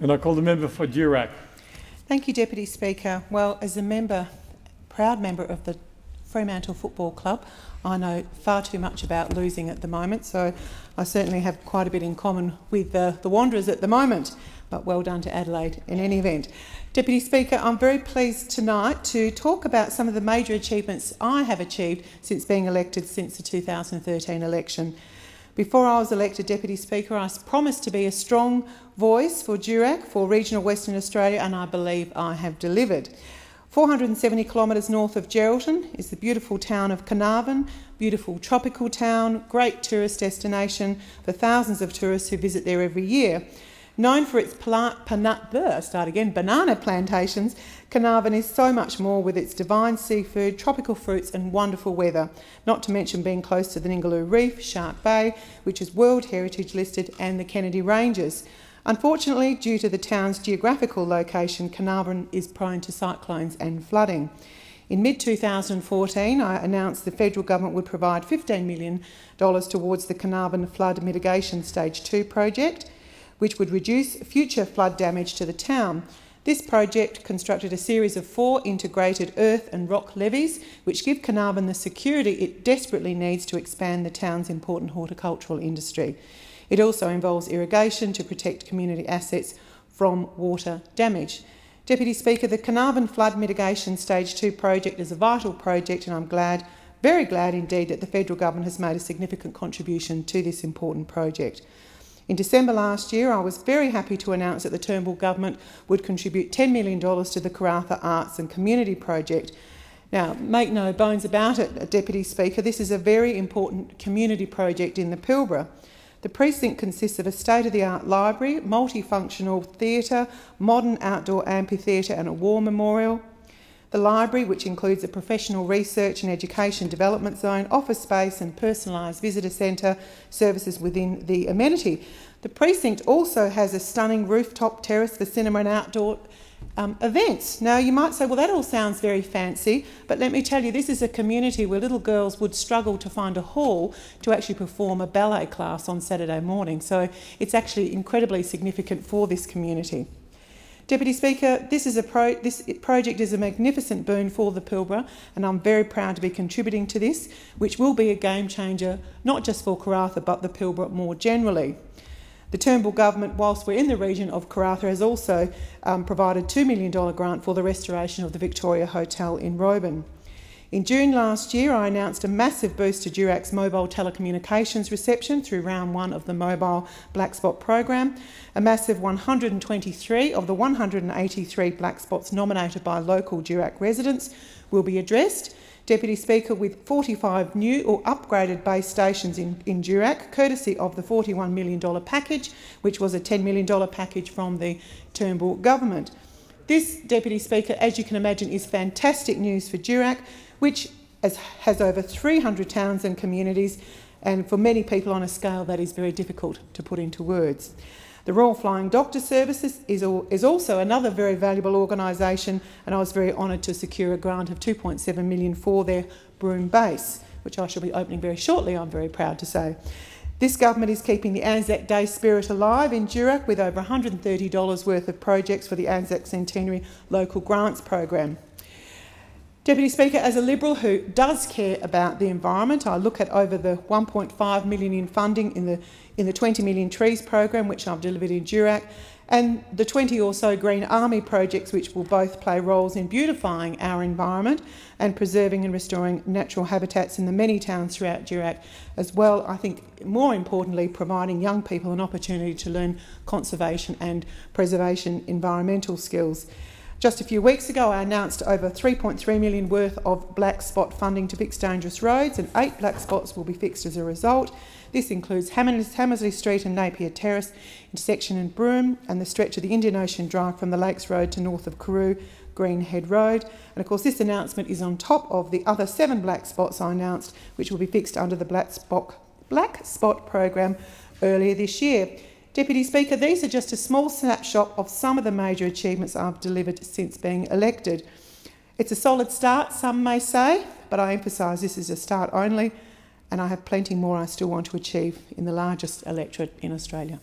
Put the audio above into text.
And I call the member for Durack. Thank you, Deputy Speaker. Well, as a member, proud member of the Fremantle Football Club, I know far too much about losing at the moment, so I certainly have quite a bit in common with the Wanderers at the moment, but well done to Adelaide in any event. Deputy Speaker, I'm very pleased tonight to talk about some of the major achievements I have achieved since being elected since the 2013 election. Before I was elected Deputy Speaker, I promised to be a strong voice for Durack, for regional Western Australia, and I believe I have delivered. 470 kilometres north of Geraldton is the beautiful town of Carnarvon, beautiful tropical town, great tourist destination for thousands of tourists who visit there every year. Known for its banana plantations, Carnarvon is so much more with its divine seafood, tropical fruits and wonderful weather, not to mention being close to the Ningaloo Reef, Shark Bay, which is World Heritage listed, and the Kennedy Ranges. Unfortunately, due to the town's geographical location, Carnarvon is prone to cyclones and flooding. In mid-2014, I announced the federal government would provide $15 million towards the Carnarvon Flood Mitigation Stage 2 project, which would reduce future flood damage to the town. This project constructed a series of 4 integrated earth and rock levees, which give Carnarvon the security it desperately needs to expand the town's important horticultural industry. It also involves irrigation to protect community assets from water damage. Deputy Speaker, the Carnarvon Flood Mitigation Stage 2 project is a vital project, and I'm very glad indeed that the federal government has made a significant contribution to this important project. In December last year, I was very happy to announce that the Turnbull government would contribute $10 million to the Karratha Arts and Community Project. Now, make no bones about it, Deputy Speaker, this is a very important community project in the Pilbara. The precinct consists of a state-of-the-art library, multifunctional theatre, modern outdoor amphitheatre and a war memorial. The library, which includes a professional research and education development zone, office space and personalised visitor centre services within the amenity. The precinct also has a stunning rooftop terrace for cinema and outdoor events. Now, you might say, well, that all sounds very fancy, but let me tell you, this is a community where little girls would struggle to find a hall to actually perform a ballet class on Saturday morning. So it's actually incredibly significant for this community. Deputy Speaker, this project is a magnificent boon for the Pilbara, and I'm very proud to be contributing to this, which will be a game changer, not just for Karratha, but the Pilbara more generally. The Turnbull government, whilst we're in the region of Karratha, has also provided $2 million grant for the restoration of the Victoria Hotel in Roebourne. In June last year, I announced a massive boost to Durack's mobile telecommunications reception through round 1 of the mobile black spot program. A massive 123 of the 183 black spots nominated by local Durack residents will be addressed. Deputy Speaker, with 45 new or upgraded base stations in Durack, courtesy of the $41 million package, which was a $10 million package from the Turnbull government. This, Deputy Speaker, as you can imagine, is fantastic news for Durack, which has over 300 towns and communities, and for many people on a scale that is very difficult to put into words. The Royal Flying Doctor Services is also another very valuable organisation, and I was very honoured to secure a grant of $2.7 million for their Broome base, which I shall be opening very shortly, I'm very proud to say. This government is keeping the Anzac Day spirit alive in Durack with over $130 worth of projects for the Anzac Centenary Local Grants Program. Deputy Speaker, as a Liberal who does care about the environment, I look at over the $1.5 million in funding in the 20 million trees program, which I've delivered in Durack, and the 20 or so Green Army projects, which will both play roles in beautifying our environment and preserving and restoring natural habitats in the many towns throughout Durack, as well, I think, more importantly, providing young people an opportunity to learn conservation and preservation environmental skills. Just a few weeks ago, I announced over $3.3 million worth of black spot funding to fix dangerous roads, and 8 black spots will be fixed as a result. This includes Hammersley Street and Napier Terrace intersection in Broome, and the stretch of the Indian Ocean Drive from the Lakes Road to north of Carew, Greenhead Road. And of course, this announcement is on top of the other 7 black spots I announced, which will be fixed under the black spot program earlier this year. Deputy Speaker, these are just a small snapshot of some of the major achievements I've delivered since being elected. It's a solid start, some may say, but I emphasise this is a start only, and I have plenty more I still want to achieve in the largest electorate in Australia.